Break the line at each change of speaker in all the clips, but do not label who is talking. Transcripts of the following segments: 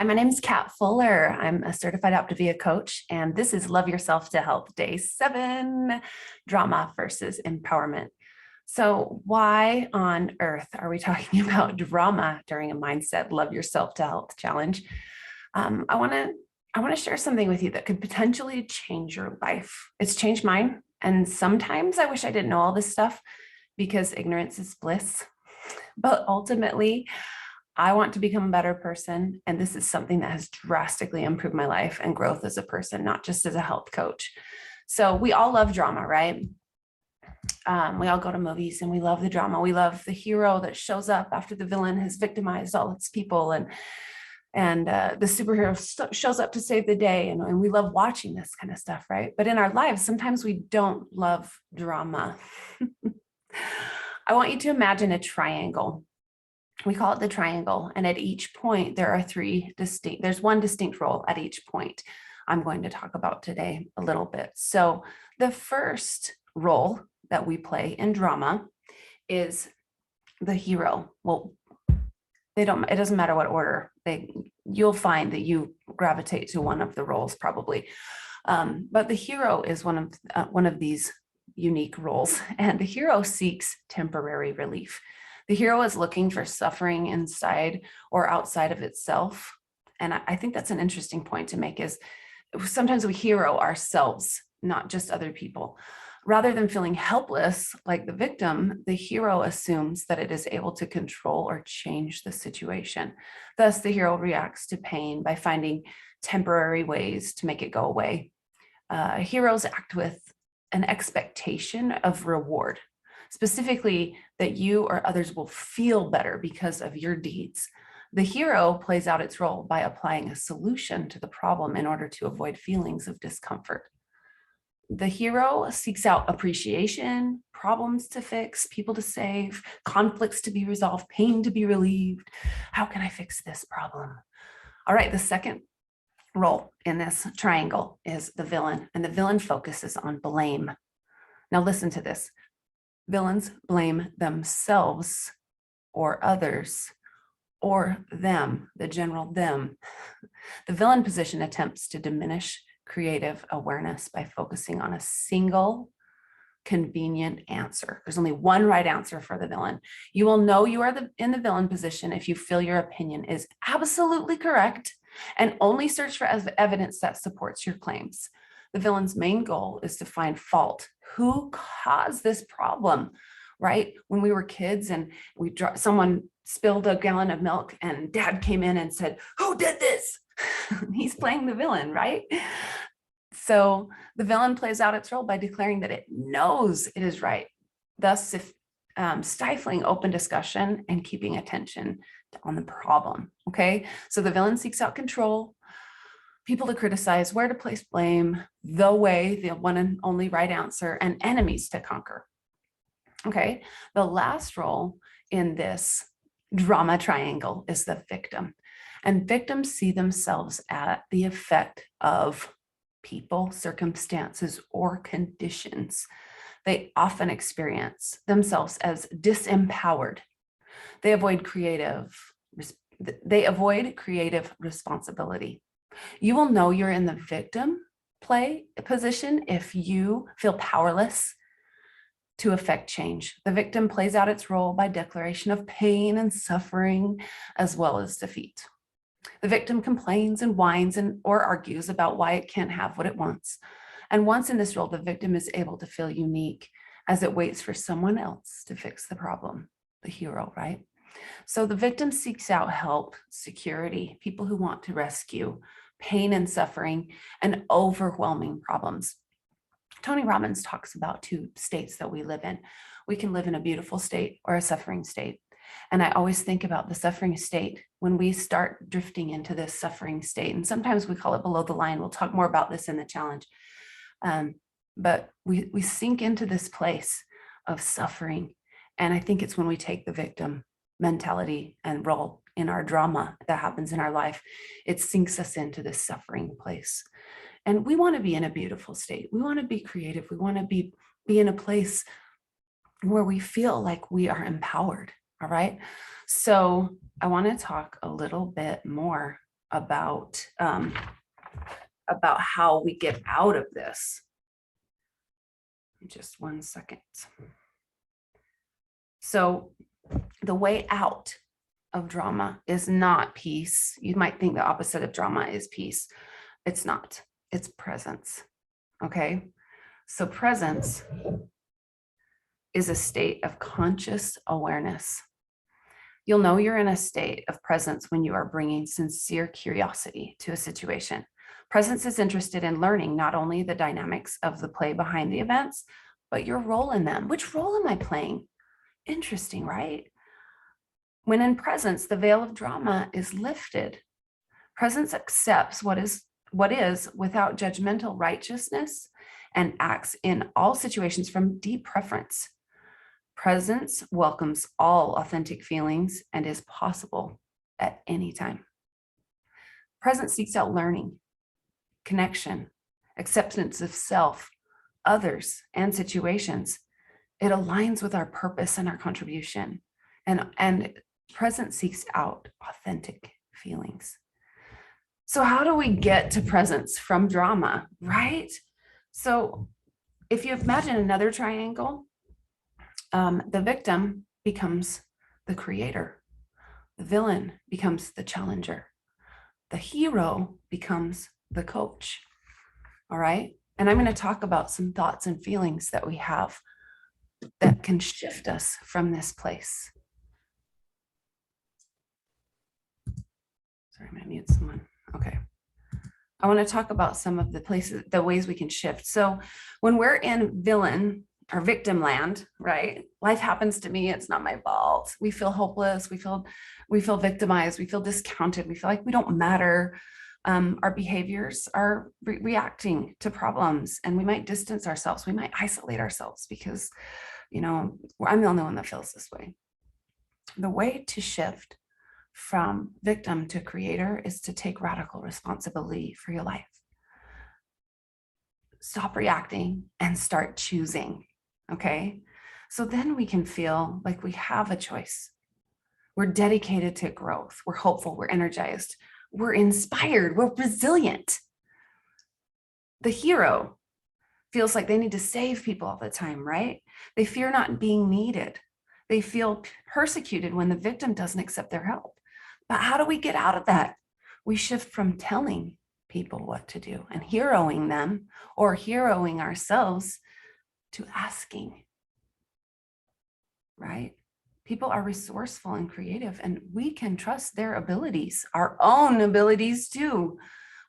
Hi, my name is Kat Fuller. I'm a certified Optavia coach, and this is Love Yourself to Health Day 7, Drama versus Empowerment. So why on earth are we talking about drama during a Mindset Love Yourself to Health challenge? I want to share something with you that could potentially change your life. It's changed mine, and sometimes I wish I didn't know all this stuff because ignorance is bliss. But ultimately, I want to become a better person. And this is something that has drastically improved my life and growth as a person, not just as a health coach. So we all love drama, right? We all go to movies and we love the drama. We love the hero that shows up after the villain has victimized all its people, and the superhero shows up to save the day. And we love watching this kind of stuff, right? But in our lives, sometimes we don't love drama. I want you to imagine a triangle. We call it the triangle. And at each point, there's one distinct role at each point I'm going to talk about today a little bit. So the first role that we play in drama is the hero. Well, it doesn't matter what order you'll find that you gravitate to one of the roles probably. But the hero is one of these unique roles, and the hero seeks temporary relief. The hero is looking for suffering inside or outside of itself. And I think that's an interesting point to make, is sometimes we hero ourselves, not just other people. Rather than feeling helpless like the victim, the hero assumes that it is able to control or change the situation. Thus, the hero reacts to pain by finding temporary ways to make it go away. Heroes act with an expectation of reward, specifically that you or others will feel better because of your deeds. The hero plays out its role by applying a solution to the problem in order to avoid feelings of discomfort. The hero seeks out appreciation, problems to fix, people to save, conflicts to be resolved, pain to be relieved. How can I fix this problem? All right, the second role in this triangle is the villain, and the villain focuses on blame. Now listen to this. Villains blame themselves or others or them, the general them. The villain position attempts to diminish creative awareness by focusing on a single convenient answer. There's only one right answer for the villain. You will know you are in the villain position if you feel your opinion is absolutely correct and only search for evidence that supports your claims. The villain's main goal is to find fault. Who caused this problem, right? When we were kids and someone spilled a gallon of milk and dad came in and said, "Who did this?" He's playing the villain, right? So the villain plays out its role by declaring that it knows it is right, thus stifling open discussion and keeping attention on the problem, okay? So the villain seeks out control, people to criticize, where to place blame, the one and only right answer, and enemies to conquer. Okay, the last role in this drama triangle is the victim. And victims see themselves at the effect of people, circumstances, or conditions. They often experience themselves as disempowered. They avoid creative responsibility. You will know you're in the victim play position if you feel powerless to affect change. The victim plays out its role by declaration of pain and suffering, as well as defeat. The victim complains and whines or argues about why it can't have what it wants. And once in this role, the victim is able to feel unique as it waits for someone else to fix the problem, the hero, right? So the victim seeks out help, security, people who want to rescue, pain and suffering, and overwhelming problems. Tony Robbins talks about two states that we live in. We can live in a beautiful state or a suffering state. And I always think about the suffering state when we start drifting into this suffering state. And sometimes we call it below the line. We'll talk more about this in the challenge. But we sink into this place of suffering. And I think it's when we take the victim mentality and role in our drama that happens in our life, it sinks us into this suffering place. And we want to be in a beautiful state. We want to be creative. We want to be in a place where we feel like we are empowered. All right. So I want to talk a little bit more about how we get out of this. Just 1 second. So the way out of drama is not peace. You might think the opposite of drama is peace. It's not. It's presence. Okay. So presence is a state of conscious awareness. You'll know you're in a state of presence when you are bringing sincere curiosity to a situation. Presence is interested in learning not only the dynamics of the play behind the events, but your role in them. Which role am I playing? Interesting, right? When in presence, the veil of drama is lifted. Presence accepts what is without judgmental righteousness and acts in all situations from deep preference. Presence welcomes all authentic feelings and is possible at any time. Presence seeks out learning, connection, acceptance of self, others, and situations. It aligns with our purpose and our contribution. And presence seeks out authentic feelings. So how do we get to presence from drama, right? So if you imagine another triangle, the victim becomes the creator. The villain becomes the challenger. The hero becomes the coach. All right. And I'm going to talk about some thoughts and feelings that we have that can shift us from this place. Sorry, I'm going to mute someone. Okay. I want to talk about some of the ways we can shift. So when we're in villain or victim land, right? Life happens to me. It's not my fault. We feel hopeless. We feel victimized. We feel discounted. We feel like we don't matter. Our behaviors are reacting to problems, and we might distance ourselves. We might isolate ourselves because, I'm the only one that feels this way. The way to shift from victim to creator is to take radical responsibility for your life. Stop reacting and start choosing. Okay. So then we can feel like we have a choice. We're dedicated to growth. We're hopeful. We're energized. We're inspired. We're resilient. The hero feels like they need to save people all the time, right? They fear not being needed. They feel persecuted when the victim doesn't accept their help. But how do we get out of that? We shift from telling people what to do and heroing them or heroing ourselves to asking, right? People are resourceful and creative, and we can trust their abilities, our own abilities too.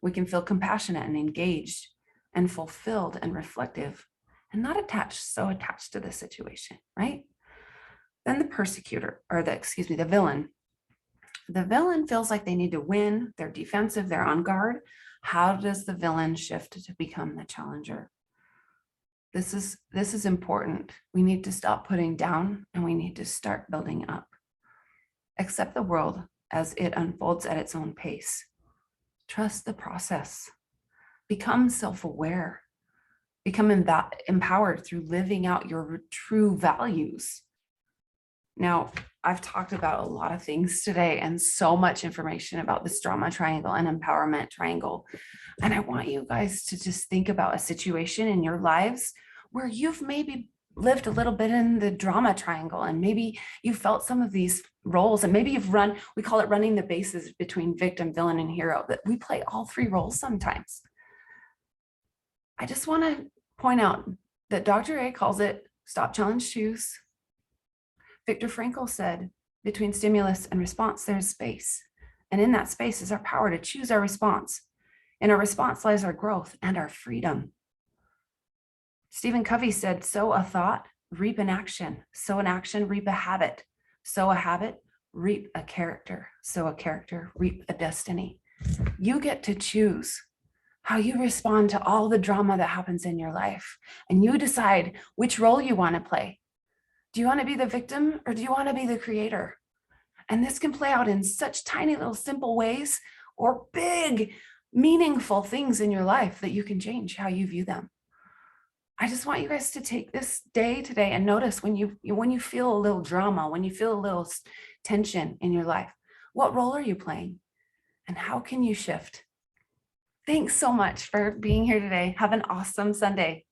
We can feel compassionate and engaged and fulfilled and reflective and not so attached to the situation, right? Then the persecutor, or the villain. The villain feels like they need to win. They're defensive. They're on guard. How does the villain shift to become the challenger? This is important. We need to stop putting down and we need to start building up. Accept the world as it unfolds at its own pace. Trust the process. Become self-aware. Become empowered through living out your true values. Now, I've talked about a lot of things today and so much information about this drama triangle and empowerment triangle. And I want you guys to just think about a situation in your lives where you've maybe lived a little bit in the drama triangle, and maybe you felt some of these roles, and maybe we call it running the bases between victim, villain, and hero, that we play all three roles sometimes. I just want to point out that Dr. A calls it stop, challenge, choose. Viktor Frankl said, between stimulus and response, there's space. And in that space is our power to choose our response. In our response lies our growth and our freedom. Stephen Covey said, sow a thought, reap an action. Sow an action, reap a habit. Sow a habit, reap a character. Sow a character, reap a destiny. You get to choose how you respond to all the drama that happens in your life. And you decide which role you want to play. Do you want to be the victim or do you want to be the creator? And this can play out in such tiny little simple ways or big, meaningful things in your life that you can change how you view them. I just want you guys to take this day today and notice when you feel a little drama, when you feel a little tension in your life, what role are you playing? And how can you shift? Thanks so much for being here today. Have an awesome Sunday.